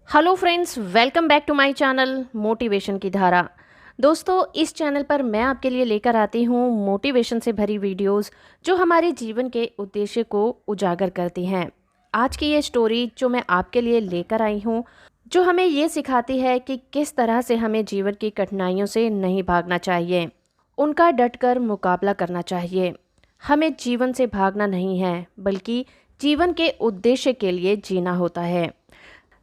Hello friends, welcome back to my channel motivation की धारा। दोस्तों, इस चैनल पर मैं आपके लिए लेकर आती हूँ मोटिवेशन से भरी वीडियोस जो हमारे जीवन के उद्देश्य को उजागर करती हैं। आज की ये स्टोरी जो मैं आपके लिए लेकर आई हूँ, जो हमें ये सिखाती है कि किस तरह से हमें जीवन की कठिनाइयों से नहीं भागना चाहिए, उनका डटकर मुकाबला करना चाहिए। हमें जीवन से भागना नहीं है, बल्कि जीवन के उद्देश्य के लिए जीना होता है।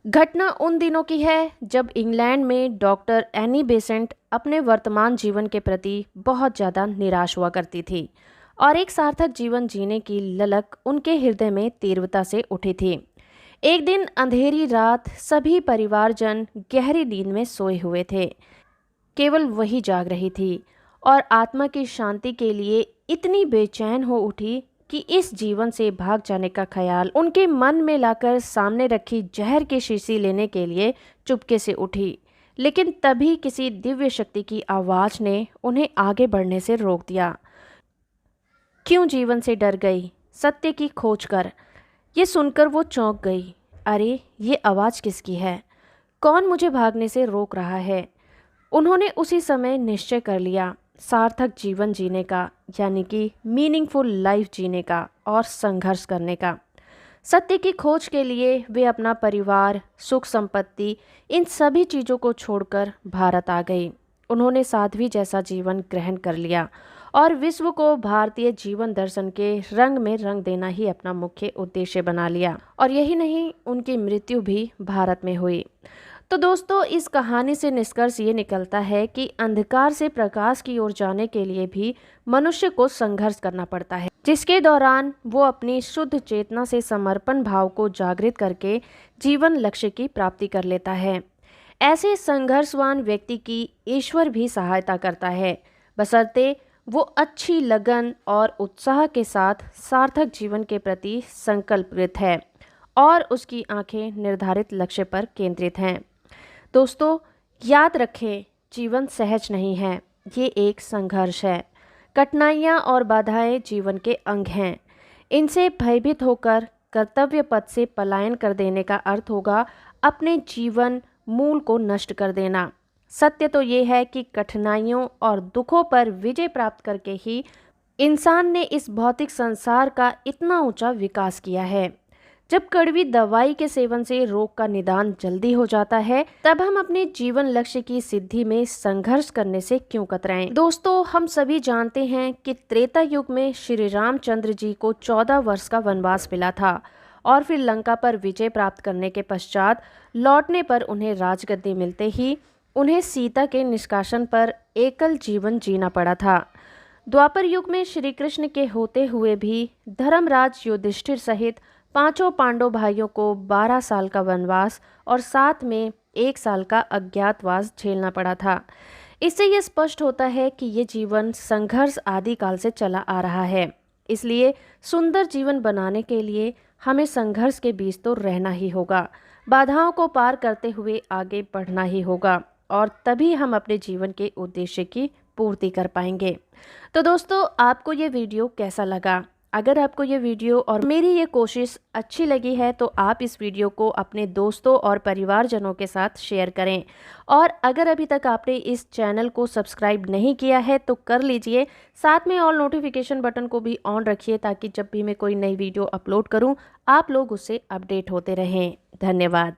घटना उन दिनों की है जब इंग्लैंड में डॉक्टर एनी बेसेंट अपने वर्तमान जीवन के प्रति बहुत ज़्यादा निराश हुआ करती थी और एक सार्थक जीवन जीने की ललक उनके हृदय में तीव्रता से उठी थी। एक दिन अंधेरी रात सभी परिवारजन गहरी नींद में सोए हुए थे। केवल वही जाग रही थी और आत्मा की शांति के लिए इतनी बेचैन हो उठी कि इस जीवन से भाग जाने का ख्याल उनके मन में लाकर सामने रखी जहर की शीशी लेने के लिए चुपके से उठी। लेकिन तभी किसी दिव्य शक्ति की आवाज़ ने उन्हें आगे बढ़ने से रोक दिया। क्यों जीवन से डर गई, सत्य की खोज कर। ये सुनकर वो चौंक गई। अरे, ये आवाज़ किसकी है? कौन मुझे भागने से रोक रहा है? उन्होंने उसी समय निश्चय कर लिया, सार्थक जीवन जीने का, यानी कि मीनिंगफुल लाइफ जीने का और संघर्ष करने का। सत्य की खोज के लिए वे अपना परिवार, सुख संपत्ति, इन सभी चीज़ों को छोड़कर भारत आ गई। उन्होंने साध्वी जैसा जीवन ग्रहण कर लिया और विश्व को भारतीय जीवन दर्शन के रंग में रंग देना ही अपना मुख्य उद्देश्य बना लिया। और यही नहीं, उनकी मृत्यु भी भारत में हुई। तो दोस्तों, इस कहानी से निष्कर्ष ये निकलता है कि अंधकार से प्रकाश की ओर जाने के लिए भी मनुष्य को संघर्ष करना पड़ता है, जिसके दौरान वो अपनी शुद्ध चेतना से समर्पण भाव को जागृत करके जीवन लक्ष्य की प्राप्ति कर लेता है। ऐसे संघर्षवान व्यक्ति की ईश्वर भी सहायता करता है, बशर्ते वो अच्छी लगन और उत्साह के साथ सार्थक जीवन के प्रति संकल्पित है और उसकी आंखें निर्धारित लक्ष्य पर केंद्रित हैं। दोस्तों, याद रखें, जीवन सहज नहीं है, ये एक संघर्ष है। कठिनाइयाँ और बाधाएं जीवन के अंग हैं। इनसे भयभीत होकर कर्तव्य पथ से पलायन कर देने का अर्थ होगा अपने जीवन मूल को नष्ट कर देना। सत्य तो ये है कि कठिनाइयों और दुखों पर विजय प्राप्त करके ही इंसान ने इस भौतिक संसार का इतना ऊंचा विकास किया है। जब कड़वी दवाई के सेवन से रोग का निदान जल्दी हो जाता है, तब हम अपने जीवन लक्ष्य की सिद्धि में संघर्ष करने से क्यों कतराएं? दोस्तों, हम सभी जानते हैं कि त्रेता युग में श्री रामचंद्र जी को 14 वर्ष का वनवास मिला था और फिर लंका पर विजय प्राप्त करने के पश्चात लौटने पर उन्हें राजगद्दी मिलते ही उन्हें सीता के निष्कासन पर एकल जीवन जीना पड़ा था। द्वापर युग में श्री कृष्ण के होते हुए भी धर्मराज युधिष्ठिर सहित पांचों पांडव भाइयों को 12 साल का वनवास और साथ में 1 साल का अज्ञातवास झेलना पड़ा था। इससे यह स्पष्ट होता है कि ये जीवन संघर्ष आदिकाल से चला आ रहा है। इसलिए सुंदर जीवन बनाने के लिए हमें संघर्ष के बीच तो रहना ही होगा, बाधाओं को पार करते हुए आगे बढ़ना ही होगा और तभी हम अपने जीवन के उद्देश्य की पूर्ति कर पाएंगे। तो दोस्तों, आपको ये वीडियो कैसा लगा? अगर आपको ये वीडियो और मेरी ये कोशिश अच्छी लगी है तो आप इस वीडियो को अपने दोस्तों और परिवारजनों के साथ शेयर करें। और अगर अभी तक आपने इस चैनल को सब्सक्राइब नहीं किया है तो कर लीजिए। साथ में ऑल नोटिफिकेशन बटन को भी ऑन रखिए ताकि जब भी मैं कोई नई वीडियो अपलोड करूं आप लोग उससे अपडेट होते रहें। धन्यवाद।